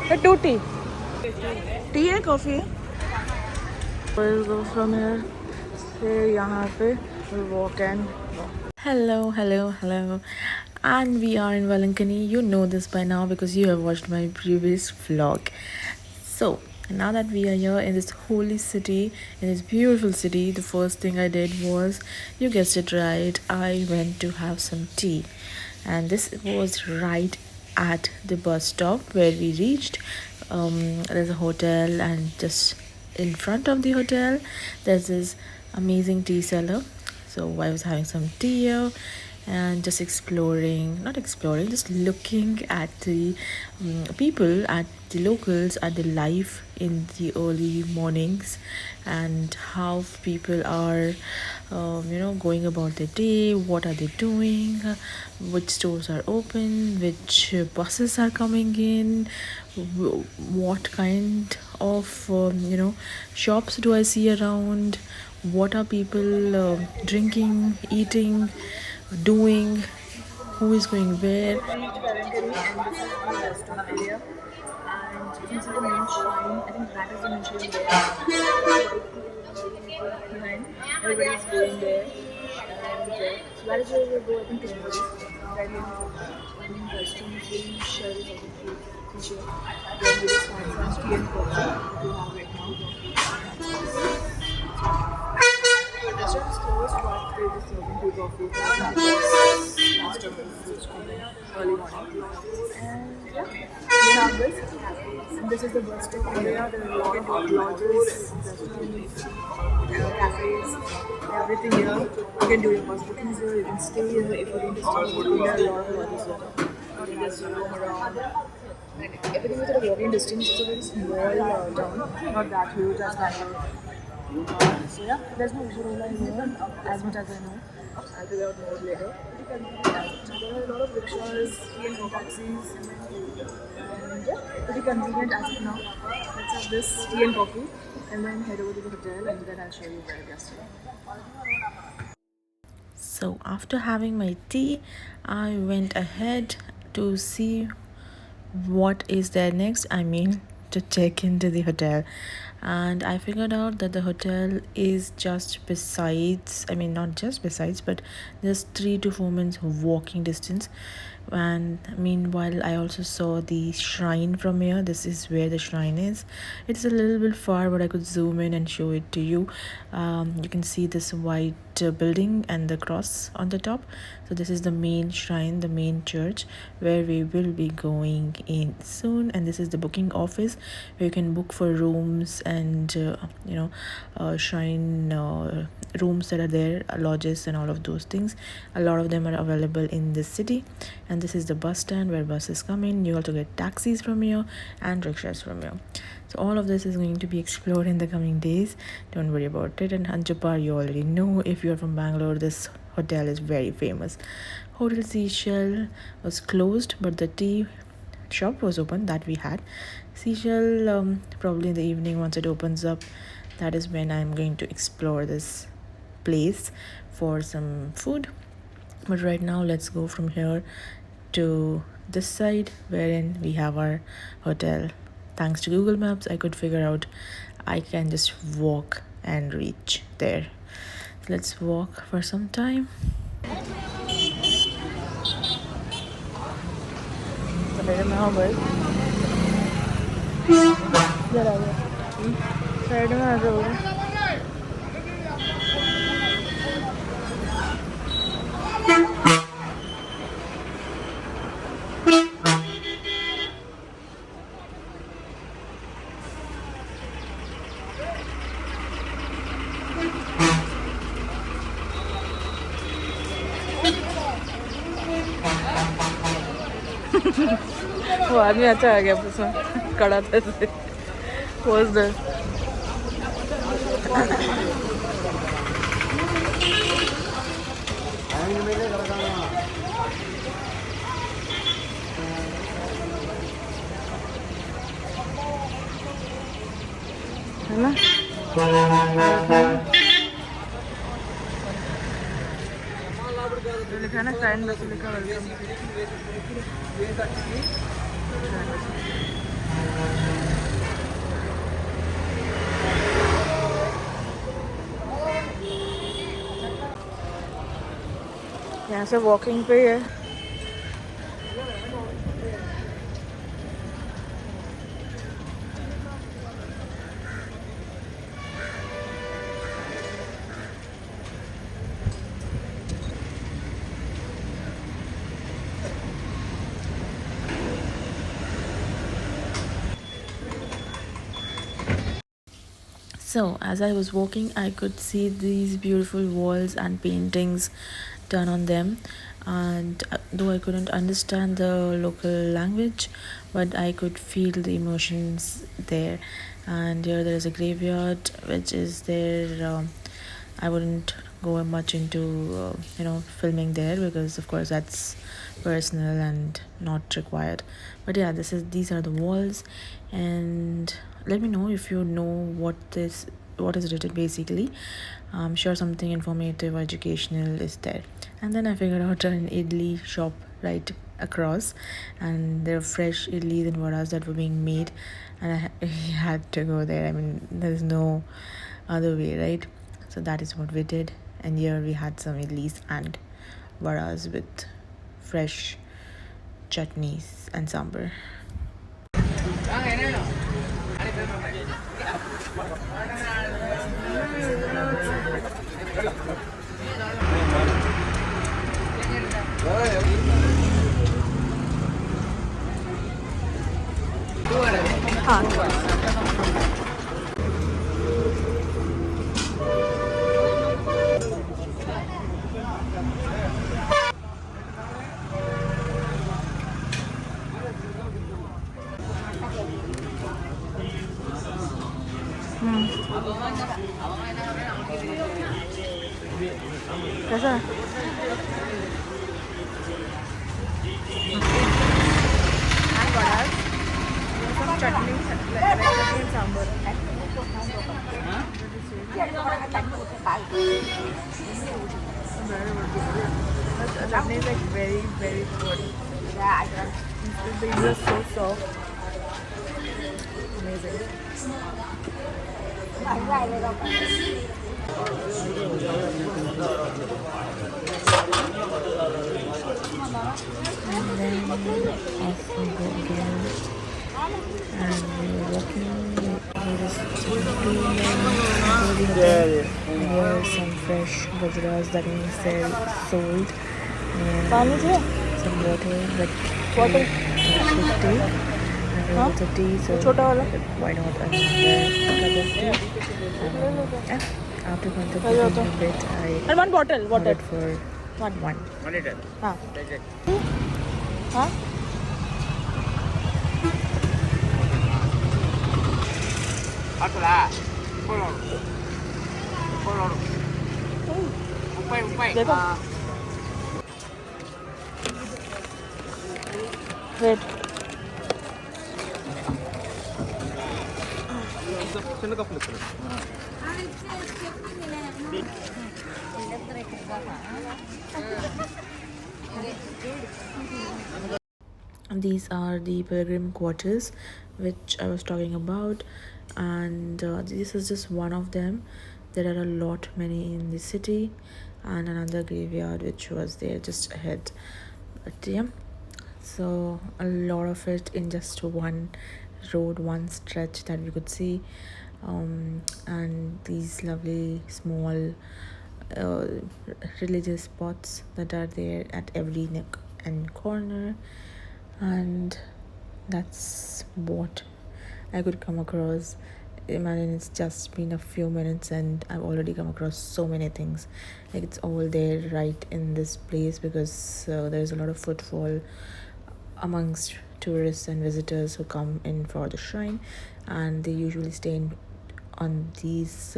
Two tea. Tea है coffee है? We'll go from here. फिर यहाँ पे we'll walk and hello, and we are in Velankanni. You know this by now because you have watched my previous vlog. So now that we are here in this holy city, in this beautiful city, the first thing I did was, you guessed it right, I went to have some tea. And this was right at the bus stop where we reached. There's a hotel, and just in front of the hotel there's this amazing tea seller. So I was having some tea here and just just looking at the people, at the locals, at the life in the early mornings, and how people are going about their day, what are they doing, which stores are open, which buses are coming in, what kind of shops do I see around, what are people drinking, eating, doing, who is going where. We reached Velankanni, and this is the restaurant area, and you can see the main shrine. I think that is the main shrine there. Behind, everybody is going there, and so that is where we'll go. I think tomorrow. Right here, I think restaurants will share this other food. Sure. Then we just find some tea and coffee that we have right now. The restaurant is closed, but they just serving tea coffee. Last of the coming early morning. And yeah, we have this. And this is the bus stop area. There are a lot of lodges, restaurants, cafes, everything here. You can do your bus bookings here. You can stay here if you want to stay. There are a lot of lodges here. You can just roam around. And everything is at a walking distance. It's a very small town, not that huge as Bangalore. So yeah, there's no Uberula here, as much as I know. I'll figure out more later. There are a lot of rickshaws, and taxis, and yeah, pretty convenient as of now. Let's have this tea and coffee, and then head over to the hotel, and then I'll show you where we are staying. So after having my tea, I went ahead to see what is there next. I mean, to check into the hotel, and I figured out that the hotel is just besides, I mean not just besides, but just 3 to 4 minutes walking distance. And meanwhile, I also saw the shrine from here. This is where the shrine is. It's a little bit far, but I could zoom in and show it to you. You can see this white building and the cross on the top. So this is the main shrine, the main church, where we will be going in soon. And this is the booking office where you can book for rooms and shrine rooms that are there, lodges and all of those things. A lot of them are available in this city. And this is the bus stand where buses come in. You also get taxis from here and rickshaws from here. So all of this is going to be explored in the coming days. Don't worry about it. And Hanjapar, you already know, if you're from Bangalore, this hotel is very famous. Hotel Seashell was closed, but the tea shop was open that we had. Seashell, probably in the evening once it opens up, that is when I'm going to explore this place for some food. But right now, let's go from here to this side, wherein we have our hotel. Thanks to Google Maps, I could figure out I can just walk and reach there. So let's walk for some time. वो आदमी अच्छा आ गया उसमें कड़ा था से was the है ना लिखा ना साइन बस लिखा वेलकम ऐसे वॉकिंग पे है. So, as I was walking, I could see these beautiful walls and paintings done on them. And though I couldn't understand the local language, but I could feel the emotions there. And here there is a graveyard which is there. I wouldn't go much into filming there because of course that's personal and not required. But yeah, these are the walls, and let me know if you know what is written. Basically, I'm sure something informative or educational is there. And then I figured out an idli shop right across, and there are fresh idlis and vadas that were being made, and I had to go there. I mean, there's no other way, right? So that is what we did, and here we had some idlis and vadas with fresh chutneys and sambar. कैसा है? Some chutney and sambar. The chutney is like very, very good. These are so soft. Amazing. And then off we go again, and we're walking. There is and here are some fresh gajaras that means sold, and some water that we should take, and also tea, so why not another cup of tea. And after contemplating a bit, I one bottle water for one liter. Wait. These are the pilgrim quarters which I was talking about, and this is just one of them. There are a lot many in the city, and another graveyard which was there just ahead. But yeah, so a lot of it in just one road, one stretch that we could see, and these lovely small uh, religious spots that are there at every nook and corner. And that's what I could come across. Imagine it's just been a few minutes and I've already come across so many things. Like it's all there right in this place because there's a lot of footfall amongst tourists and visitors who come in for the shrine, and they usually stay on these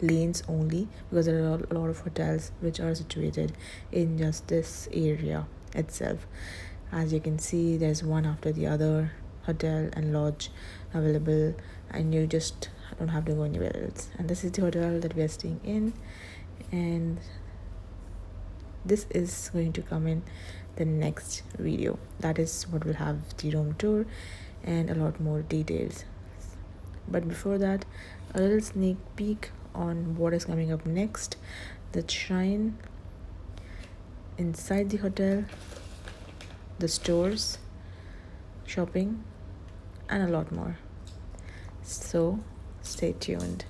lanes only because there are a lot of hotels which are situated in just this area itself. As you can see, there's one after the other hotel and lodge available, and you just don't have to go anywhere else. And this is the hotel that we are staying in, and this is going to come in the next video. That is what will have the room tour and a lot more details. But before that, a little sneak peek on what is coming up next. The shrine inside the hotel, the stores, shopping, and a lot more. So stay tuned.